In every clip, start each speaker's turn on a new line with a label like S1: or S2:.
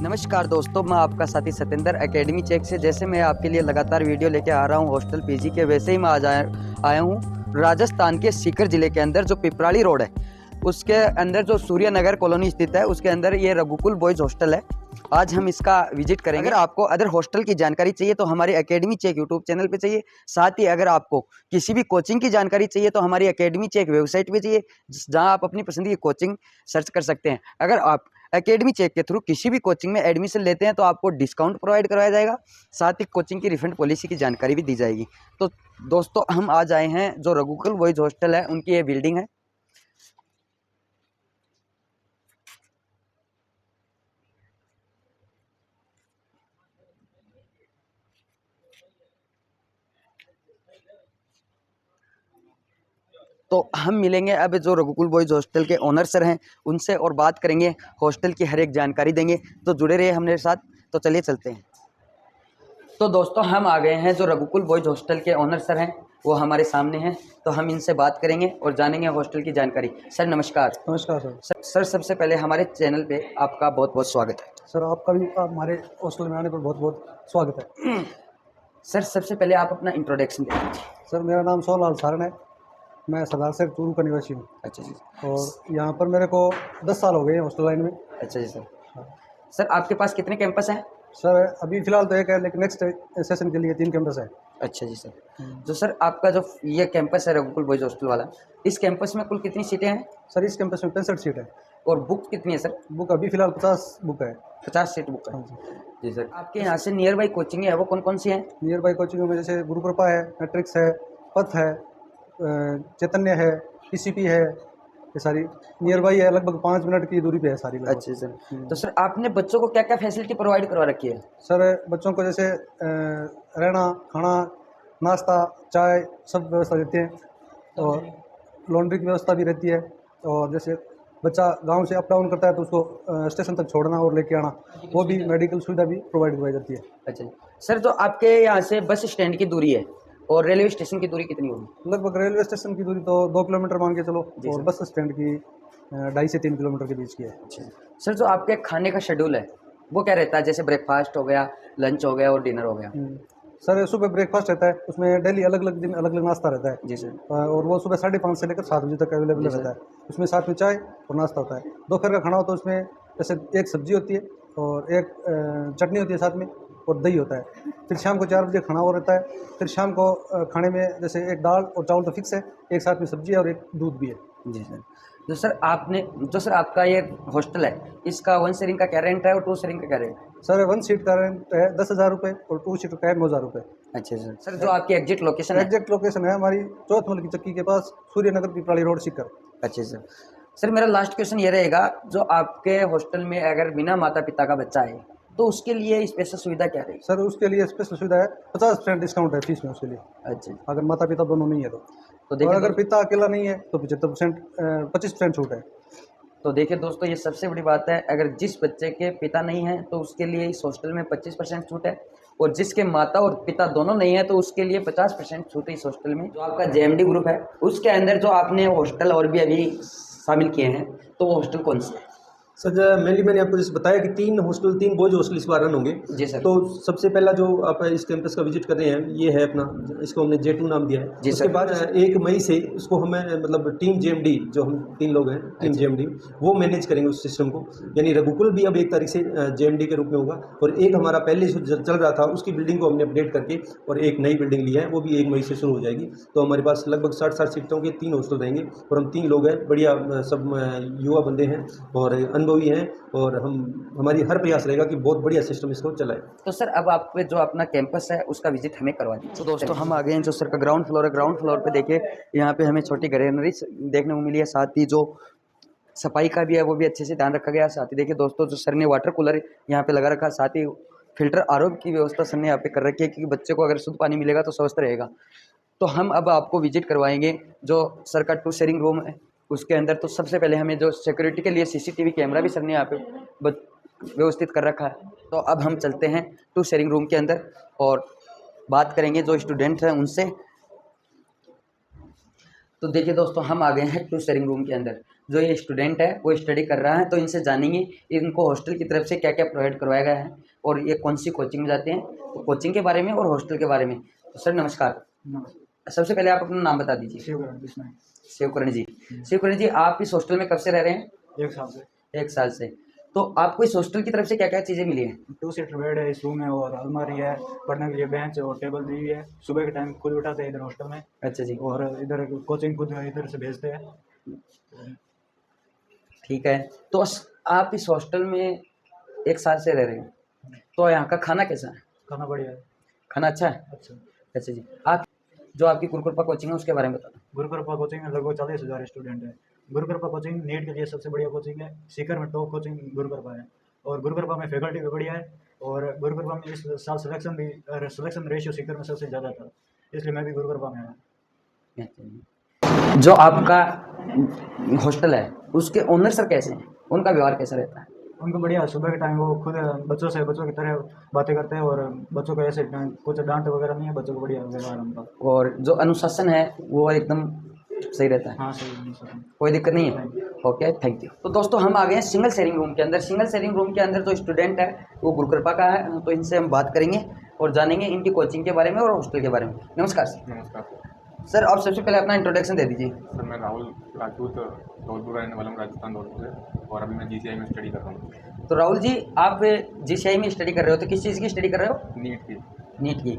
S1: नमस्कार दोस्तों, मैं आपका साथी सतेंद्र एकेडमी चेक से। जैसे मैं आपके लिए लगातार वीडियो लेके आ रहा हूँ हॉस्टल पीजी के, वैसे ही मैं आज आया हूँ राजस्थान के सीकर ज़िले के अंदर जो पिपराली रोड है उसके अंदर जो सूर्य नगर कॉलोनी स्थित है उसके अंदर ये रघुकुल बॉयज़ हॉस्टल है। आज हम इसका विजिट करेंगे। अगर आपको अदर हॉस्टल की जानकारी चाहिए तो हमारी एकेडमी चेक यूट्यूब चैनल पे चाहिए। साथ ही अगर आपको किसी भी कोचिंग की जानकारी चाहिए तो हमारी एकेडमी चेक वेबसाइट पे चाहिए, जहां आप अपनी पसंद की कोचिंग सर्च कर सकते हैं। अगर आप एकेडमी चेक के थ्रू किसी भी कोचिंग में एडमिशन लेते हैं तो आपको डिस्काउंट प्रोवाइड करवाया जाएगा। साथ ही कोचिंग की रिफंड पॉलिसी की जानकारी भी दी जाएगी। तो दोस्तों, हम आज आए हैं जो रघुकुल बॉयज हॉस्टल है उनकी ये बिल्डिंग है। तो हम मिलेंगे अब जो रघुकुल बॉयज हॉस्टल के ओनर सर हैं उनसे और बात करेंगे, हॉस्टल की हर एक जानकारी देंगे। तो जुड़े रहिए हमारे साथ। तो चलिए चलते हैं। तो दोस्तों, हम आ गए हैं जो रघुकुल बॉयज हॉस्टल के ओनर सर हैं वो हमारे सामने हैं। तो हम इनसे बात करेंगे और जानेंगे हॉस्टल की जानकारी। सर नमस्कार।
S2: नमस्कार
S1: सर सबसे पहले हमारे चैनल पे आपका बहुत बहुत स्वागत है।
S2: सर। आपका भी हमारे हॉस्टल में आने पर बहुत बहुत स्वागत है।
S1: सर सबसे पहले आप अपना इंट्रोडक्शन दे दीजिए।
S2: सर, मेरा नाम सोहलाल सारण है। मैं सरदार से चूरू का निवासी हूँ।
S1: अच्छा जी।
S2: और यहाँ पर मेरे को 10 साल हो गए हैं हॉस्टल लाइन में।
S1: अच्छा जी सर।
S2: हाँ।
S1: सर आपके पास कितने कैंपस हैं?
S2: सर, अभी फ़िलहाल तो एक है, लेकिन नेक्स्ट सेशन के लिए 3 कैंपस है।
S1: अच्छा जी सर। जो सर आपका जो ये कैंपस है रघुकुल बॉयज हॉस्टल वाला, इस कैंपस में कुल कितनी सीटें हैं?
S2: सर, इस कैंपस में 65 सीट है।
S1: और बुक कितनी है सर?
S2: बुक अभी फ़िलहाल 50 बुक है।
S1: 50 सीट बुक है।
S2: हाँ जी।
S1: जी सर। आपके यहाँ से नियर बाई कोचिंग है वो कौन कौन सी हैं?
S2: नियर बाई कोचिंग में जैसे गुरु कृपा है, मैट्रिक्स है, पथ है, चैतन्य है, पीसीपी है। ये सारी नियर बाई है, लगभग 5 मिनट की दूरी पे है सारी लगभग।
S1: अच्छा सर। तो सर आपने बच्चों को क्या क्या फैसिलिटी प्रोवाइड करवा रखी है?
S2: सर, बच्चों को जैसे रहना, खाना, नाश्ता, चाय सब व्यवस्था देते हैं। और लॉन्ड्री की व्यवस्था भी रहती है। और जैसे बच्चा गांव से अप डाउन करता है तो उसको स्टेशन तक छोड़ना और लेके आना, वो भी मेडिकल सुविधा भी प्रोवाइड करवाई जाती है।
S1: अच्छा सर, जो आपके यहाँ से बस स्टैंड की दूरी है और रेलवे स्टेशन की दूरी कितनी होगी?
S2: लगभग रेलवे स्टेशन की दूरी तो 2 किलोमीटर मान के चलो, और बस स्टैंड की 2.5 से 3 किलोमीटर के बीच की है।
S1: अच्छा सर, जो आपके खाने का शेड्यूल है वो क्या रहता है? जैसे ब्रेकफास्ट हो गया, लंच हो गया और डिनर हो गया।
S2: सर, सुबह ब्रेकफास्ट रहता है, उसमें डेली अलग अलग दिन अलग अलग नाश्ता रहता है।
S1: जी सर।
S2: और वो सुबह 5:30 से लेकर 7 बजे तक अवेलेबल रहता है। उसमें साथ में चाय और नाश्ता होता है। दोपहर का खाना होता है, उसमें जैसे एक सब्जी होती है और एक चटनी होती है साथ में, और दही होता है। फिर शाम को 4 बजे खाना और रहता है। फिर शाम को खाने में जैसे एक दाल और चावल तो फिक्स है, एक साथ में सब्जी है और एक दूध भी है।
S1: जी सर। जो सर आपका ये हॉस्टल है इसका 1 शेयरिंग का क्या रेंट है और 2 शेयरिंग का क्या रेंट है?
S2: सर, 1 सीट का रेंट है 10,000 रुपये और 2 सीट का है 9,000 रुपये।
S1: अच्छा सर। सर जो आपकी एग्जैक्ट लोकेशन है?
S2: एग्जैक्ट लोकेशन है हमारी चौथमल की चक्की के पास, सूर्य नगर पिपराली रोड, सीकर।
S1: अच्छा सर। सर मेरा लास्ट क्वेश्चन ये रहेगा, जो आपके हॉस्टल में अगर बिना माता पिता का बच्चा है तो उसके लिए स्पेशल सुविधा क्या रहेगी?
S2: सर, उसके लिए स्पेशल सुविधा है, 50% डिस्काउंट है फीस में उसके लिए,
S1: अच्छा।
S2: अगर माता पिता दोनों नहीं है तो।
S1: तो
S2: और
S1: देखिए
S2: अगर पिता अकेला नहीं है तो 75% 25% छूट है।
S1: तो देखिए दोस्तों, ये सबसे बड़ी बात है। अगर जिस बच्चे के पिता नहीं है तो उसके लिए इस हॉस्टल में 25% छूट है, और जिसके माता और पिता दोनों नहीं है तो उसके लिए 50% छूट है इस हॉस्टल में। जो आपका जेएमडी ग्रुप है उसके अंदर जो आपने हॉस्टल और भी अभी शामिल किए हैं, तो वो हॉस्टल कौन से है?
S3: सर, मैंने आपको जैसे बताया कि 3 बॉयज हॉस्टल इस बार रन होंगे।
S1: जी सर।
S3: तो सबसे पहला जो आप इस कैंपस का विजिट कर रहे हैं ये है अपना, इसको हमने J2 नाम दिया है।
S1: जी
S3: उसके
S1: सर।
S3: बाद 1 मई से उसको हमें मतलब टीम JMD, जो हम 3 लोग हैं टीम JMD, वो मैनेज करेंगे उस सिस्टम को। यानी रघुकुल भी अब 1 तारीख से JMD के रूप में होगा। और एक हमारा पहले जो चल रहा था उसकी बिल्डिंग को हमने अपडेट करके और एक नई बिल्डिंग ली है, वो भी 1 मई से शुरू हो जाएगी। तो हमारे पास लगभग 60 सीटों के 3 हॉस्टल रहेंगे और हम 3 लोग हैं। बढ़िया सब युवा बंदे हैं और अनुभवी हैं, और हमारी हर प्रयास रहेगा कि बहुत बढ़िया सिस्टम इसको चलाए।
S1: तो सर अब आप जो अपना कैंपस है उसका विजिट हमें करवा दीजिए। तो दोस्तों, हम आ गए हैं जो सर का ग्राउंड फ्लोर है। ग्राउंड फ्लोर पे देखिए यहाँ पे हमें छोटी ग्रीनरी देखने को मिली है, साथ ही जो सफाई का भी है वो भी अच्छे से ध्यान रखा गया है। साथ ही देखिए दोस्तों, जो सर ने वाटर कूलर यहाँ पे लगा रखा है, साथ ही फिल्टर आरओ की व्यवस्था सर ने यहाँ पे कर रखी है, क्योंकि बच्चे को अगर शुद्ध पानी मिलेगा तो स्वस्थ रहेगा। तो हम अब आपको विजिट करवाएंगे जो सर का 2 शेयरिंग रूम है उसके अंदर। तो सबसे पहले हमें जो सिक्योरिटी के लिए सीसीटीवी कैमरा भी सर ने यहाँ पे व्यवस्थित कर रखा है। तो अब हम चलते हैं 2 शेयरिंग रूम के अंदर और बात करेंगे जो स्टूडेंट हैं उनसे। तो देखिए दोस्तों, हम आ गए हैं टू शेयरिंग रूम के अंदर। जो ये स्टूडेंट है वो स्टडी कर रहा है, तो इनसे जानेंगे इनको हॉस्टल की तरफ से क्या क्या प्रोवाइड करवाया गया है और ये कौन सी कोचिंग में जाते हैं, तो कोचिंग के बारे में और हॉस्टल के बारे में। तो सर नमस्कार। सबसे पहले आप अपना नाम बता दीजिए। शिवकरण जी। शिवकरण जी, आप इस हॉस्टल में कब से रह रहे हैं?
S2: 1 साल से।
S1: 1 साल से। तो आपको इस हॉस्टल की तरफ से क्या क्या चीज़ें मिली हैं?
S2: 2 सीटर बेड है इस रूम में, और अलमारी है, पढ़ने के लिए बेंच और टेबल दी हुई है। सुबह के टाइम खुद उठाते हैं इधर हॉस्टल में,
S1: अच्छा जी,
S2: और इधर कोचिंग खुद इधर से भेजते हैं।
S1: ठीक है। तो आप इस हॉस्टल में 1 साल से रह रहे हैं, तो यहाँ का खाना कैसा है?
S2: खाना बढ़िया है।
S1: खाना अच्छा है?
S2: अच्छा।
S1: अच्छा जी। आप जो आपकी गुरुकृपा कोचिंग है उसके बारे में बता दो।
S2: गुरुकृपा कोचिंग में लगभग 40,000 स्टूडेंट है। गुरुकृपा कोचिंग नीट के लिए सबसे बढ़िया कोचिंग है। सीकर में टॉप कोचिंग गुरुकृपा है, और गुरुकृपा में फैकल्टी भी बढ़िया है, और गुरुकृपा में इस साल सिलेक्शन रेशियो सीकर में सबसे ज़्यादा था, इसलिए मैं भी गुरुकृपा में आया।
S1: जो आपका हॉस्टल है उसके ओनर सर कैसे हैं, उनका व्यवहार कैसा रहता है?
S2: उनको बढ़िया, सुबह के टाइम वो खुद बच्चों की तरह बातें करते हैं, और बच्चों को ऐसे कुछ डांट वगैरह नहीं है, बच्चों को बढ़िया व्यवहार है उनका।
S1: और जो अनुशासन है वो एकदम सही रहता है?
S2: हाँ सही,
S1: कोई दिक्कत नहीं है। Okay, thank you. तो दोस्तों, हम आ गए हैं सिंगल शेयरिंग रूम के अंदर। सिंगल शेयरिंग रूम के अंदर जो स्टूडेंट है वो गुरुकृपा का है, तो इनसे हम बात करेंगे और जानेंगे इनकी कोचिंग के बारे में और हॉस्टल के बारे में। नमस्कार सर।
S4: नमस्कार
S1: सर, आप सबसे पहले अपना इंट्रोडक्शन दे दीजिए।
S4: सर, मैं राहुल राजपूत, धौलपुर रहने वाला हूँ, राजस्थान धौलपुर से, और अभी मैं GCI में स्टडी कर रहा हूँ।
S1: तो राहुल जी, आप GCI में स्टडी कर रहे हो, तो किस चीज़ की स्टडी कर रहे हो?
S4: नीट की।
S1: नीट की।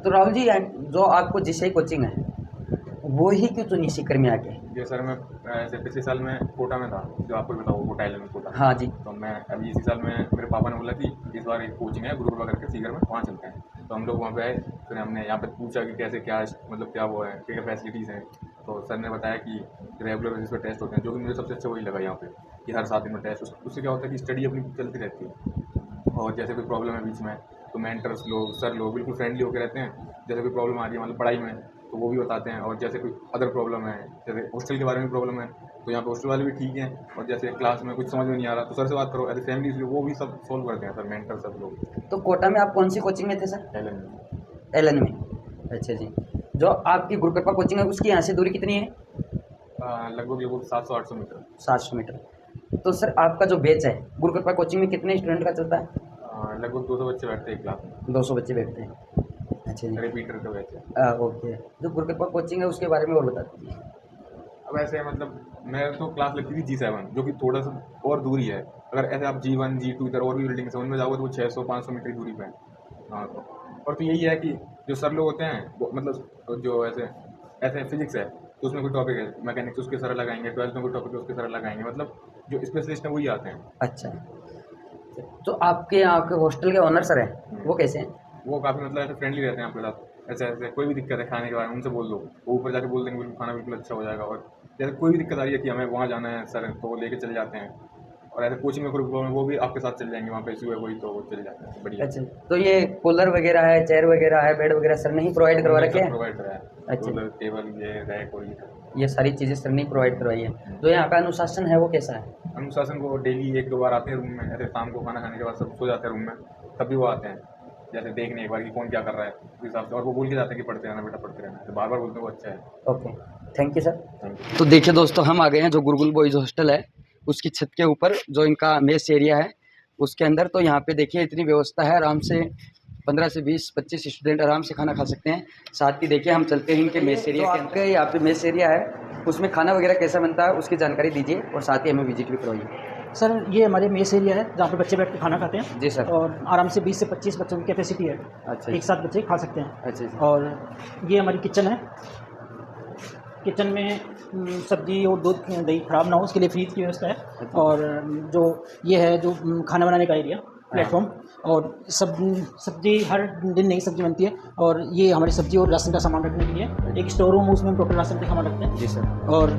S1: तो राहुल जी, जो आपको GCI कोचिंग है वो ही क्यों चुनी सीकर में आके?
S4: जी सर, मैं ऐसे पिछले साल में कोटा में था, जो आपको भी बताओ, कोटा आइलैंड में कोटा।
S1: हाँ जी।
S4: तो मैं अभी इसी साल में मेरे पापा ने बोला कि इस बार एक कोचिंग है गुरुकृपा करके सीकर में, वहाँ चलते हैं। तो हम लोग वहाँ पे आए, फिर हमने यहाँ पे पूछा कि कैसे क्या मतलब क्या वो है, क्या क्या फैसिलिटीज़ हैं। तो सर ने बताया कि रेगुलर बेसिस पर टेस्ट होते हैं, जो कि मुझे सबसे अच्छा वही लगा यहाँ पे, कि हर 7 दिन में टेस्ट। उससे क्या होता है कि स्टडी अपनी चलती रहती है, और जैसे कोई प्रॉब्लम है बीच में तो मेंटर्स लोग, सर लोग बिल्कुल फ्रेंडली होकर रहते हैं। जैसे कोई प्रॉब्लम आ रही है मतलब पढ़ाई में, तो वो भी बताते हैं, और जैसे कोई अदर प्रॉब्लम है, जैसे हॉस्टल के बारे में प्रॉब्लम है, तो यहाँ पे हॉस्टल वाले भी ठीक हैं। और जैसे क्लास में कुछ समझ में नहीं आ रहा तो सर से बात करो, ऐसे फैमिली वो भी सब सॉल्व करते हैं सर, मेंटर सब लोग।
S1: तो कोटा में आप कौन सी कोचिंग में थे सर? LN में। अच्छा जी। जो आपकी गुरुकृपा कोचिंग है उसकी यहाँ से दूरी कितनी है?
S4: लगभग 700-800 मीटर।
S1: 700 मीटर। तो सर, आपका जो बैच है गुरुकृपा कोचिंग में कितने स्टूडेंट का चलता है?
S4: लगभग 200 बच्चे बैठते हैं एक क्लास में।
S1: 200 बच्चे बैठते हैं। अच्छा जी।
S4: रिपीटर का बैच है।
S1: ओके। जो गुरुकृपा कोचिंग है उसके बारे में और बता दीजिए।
S4: अब ऐसे मतलब मैं तो क्लास लगती थी G7, जो कि थोड़ा सा और दूरी है। अगर ऐसे आप G1 G2 इधर और भी बिल्डिंग से उनमें जाओगे तो वो 600-500 मीटर की दूरी पे है। हाँ, और तो यही है कि जो सर लोग होते हैं वो मतलब जो ऐसे फिजिक्स है तो उसमें कोई टॉपिक है, मैकेनिक्स उसके सर लगाएंगे, 12th में कोई टॉपिक है उसके सर लगाएंगे, मतलब जो स्पेशलिस्ट हैं वही आते हैं।
S1: अच्छा। तो आपके यहाँ के हॉस्टल के ऑनर सर हैं वो कैसे हैं?
S4: वो काफ़ी मतलब ऐसे फ्रेंडली रहते हैं आपके साथ। ऐसे कोई भी दिक्कत है खाने के बारे में उनसे बोल दो, वो ऊपर जाके बोल देंगे, बिल्कुल खाना बिल्कुल अच्छा हो जाएगा। और जैसे कोई भी दिक्कत आ रही है कि हमें वहाँ जाना है सर, तो वो लेके चले जाते हैं। और ऐसे कोचिंग में कोई प्रॉब्लम है वो भी आपके साथ चले जाएंगे, वहाँ पे इशू है कोई तो वो चले जाते हैं। बढ़िया।
S1: अच्छा। तो ये कूलर वगैरह है, चेयर वगैरह है, बेड वगैरह सर नहीं प्रोवाइड करवा रखे हैं?
S4: प्रोवाइड कराया।
S1: अच्छा।
S4: टेबल, ये रैक और
S1: ये सारी चीज़ें सर ने प्रोवाइड करवाई है। जो यहाँ का अनुशासन है वो कैसा है?
S4: अनुशासन को डेली 1-2 बार आते हैं रूम में, ऐसे शाम को खाना खाने के बाद सब सो जाते हैं रूम में, तभी वो आते हैं जैसे देखने एक बार कि कौन क्या कर रहा है उस हिसाब से। और वो बोल के जाते हैं कि पढ़ते रहना बेटा, पढ़ते रहना, तो बार बार बोलते हैं वो अच्छा है।
S1: Okay, thank you sir.
S4: Thank you.
S1: तो देखिए दोस्तों, हम आ गए हैं जो गुरुकुल बॉयज़ हॉस्टल है उसकी छत के ऊपर, जो इनका मेस एरिया है उसके अंदर। तो यहाँ पे देखिए इतनी व्यवस्था है, आराम से 15 से 20-25 स्टूडेंट आराम से खाना खा सकते हैं। साथ ही देखिए हम चलते हैं इनके मेस एरिया के अंदर। यहाँ पे मेस एरिया है, उसमें खाना वगैरह कैसा बनता है उसकी जानकारी दीजिए, और साथ ही हमें विजिट भी करवाइए।
S5: सर, ये हमारे मेस एरिया है जहाँ पे बच्चे बैठ के खाना खाते हैं।
S1: जी सर।
S5: और आराम से 20 से 25 बच्चों की कैपेसिटी है।
S1: अच्छा।
S5: एक साथ बच्चे खा सकते हैं।
S1: अच्छा जी।
S5: और ये हमारी किचन है। किचन में सब्जी और दूध दही ख़राब ना हो उसके लिए फ्रीज की व्यवस्था है। और जो ये है जो खाना बनाने का एरिया प्लेटफॉर्म, और सब्जी हर दिन नई सब्जी बनती है। और ये हमारी सब्जी और राशन का सामान रखने के लिए एक स्टोर रूम, उसमें हम टोटल राशन का सामान रखते हैं।
S1: जी सर।
S5: और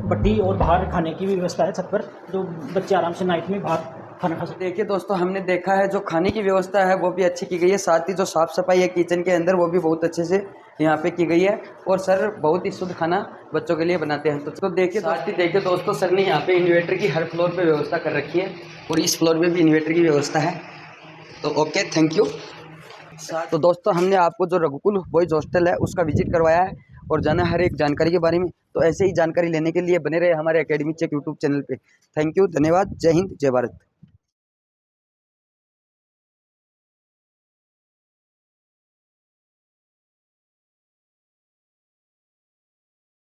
S5: भट्टी और बाहर खाने की भी व्यवस्था है छत पर, जो बच्चे आराम से नाइट में बाहर खाना खा सकते हैं।
S1: देखिए दोस्तों, हमने देखा है जो खाने की व्यवस्था है वो भी अच्छी की गई है, साथ ही जो साफ़ सफाई है किचन के अंदर वो भी बहुत अच्छे से यहाँ पे की गई है। और सर बहुत ही शुद्ध खाना बच्चों के लिए बनाते हैं। तो देखिए दोस्तों, सर ने यहाँ पे इन्वर्टर की हर फ्लोर पे व्यवस्था कर रखी है, और इस फ्लोर में भी इन्वर्टर की व्यवस्था है। तो ओके, थैंक यू। तो दोस्तों, हमने आपको जो रघुकुल बॉयज़ हॉस्टल है उसका विजिट करवाया है, और जाना हर एक जानकारी के बारे में। तो ऐसे ही जानकारी लेने के लिए बने रहे हमारे एकेडमी चेक यूट्यूब चैनल पे। थैंक यू, धन्यवाद, जय हिंद, जय भारत।